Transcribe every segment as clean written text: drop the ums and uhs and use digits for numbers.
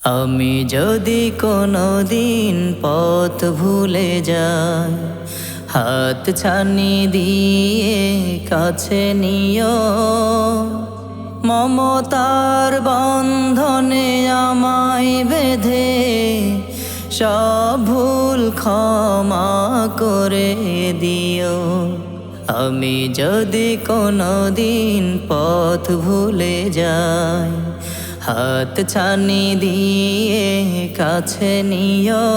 আমি যদি কোনোদিন পথ ভুলে যাই, হাত ছানি দিয়ে কাছে নিও। মমতার বন্ধনে আমায় বেঁধে সব ভুল ক্ষমা করে দিও। আমি যদি কোনোদিন পথ ভুলে যাই, হাত ছানি দিয়ে কাছে নিও।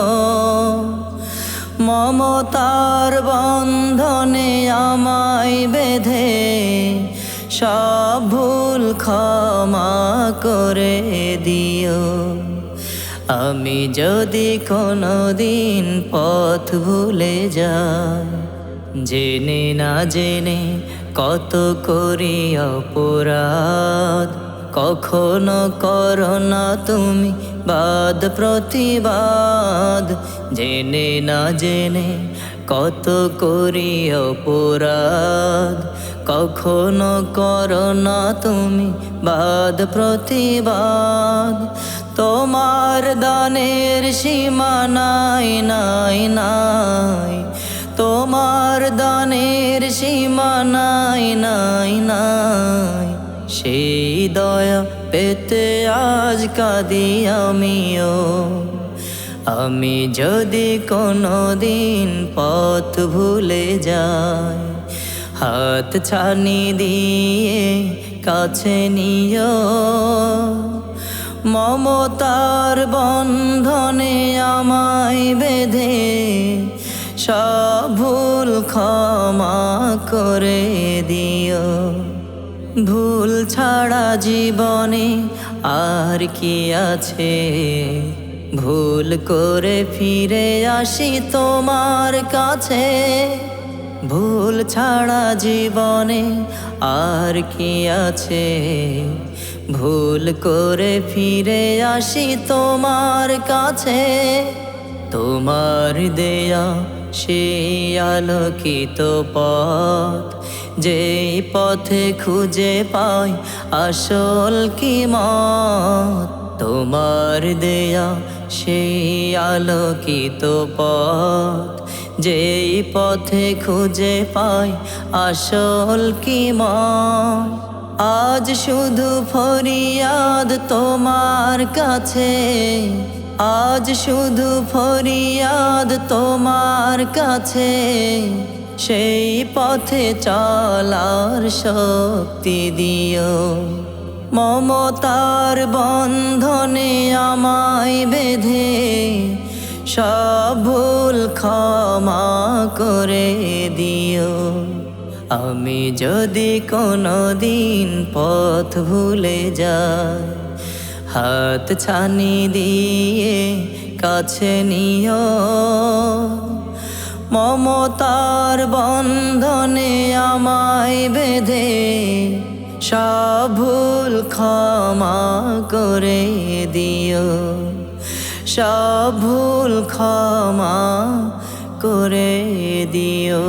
মমতার বন্ধনে আমায় বেঁধে সব ভুল ক্ষমা করে দিও। আমি যদি কোনোদিন পথ ভুলে যাই, জেনে না জেনে কত করি অপরাধ, কখনো করো না তুমি বাদ প্রতিবাদ। জেনে না জেনে কত করি অপরাধ, কখনো করো না তুমি বাদ প্রতিবাদ। তোমার দানের সীমা নাই নাই নাই, তোমার দানের সীমা নাই নাই নাই। সেই দয়া পেতে আজ কাঁদি আমিও। আমি যদি কোনোদিন পথ ভুলে যাই, হাত ছানি দিয়ে কাছে নিও। মমতার বন্ধনে আমায় বেঁধে সব ভুল ক্ষমা করে দিও। ভুল ছাড়া জীবনে আর কি আছে, ভুল করে ফিরে আসি তোমার কাছে। ভুল ছাড়া জীবনে আর কি আছে, ভুল করে ফিরে আসি তোমার কাছে। তোমার দেয়া সেই আলোকিত পথ, যেই পথে খুঁজে পাই আসল কিমত। তোমার দেয়া সেই আলোকিত পথ, যেই পথে খুঁজে পাই আসল কিমত। আজ শুধু ফরিয়াদ তোমার কাছে, আজ শুধু ফরিয়াদ তোমার কাছে। সেই পথে চলার শক্তি দিও। মমতার বন্ধনে আমায় বেঁধে সব ভুল ক্ষমা করে দিও। আমি যদি কোনোদিন পথ ভুলে যাই, হাত ছানি দিয়ে কাছে নিও। মমতার বন্ধনে আমায় বেঁধে সব ভুল ক্ষমা করে দিও। সব ভুল ক্ষমা করে দিও।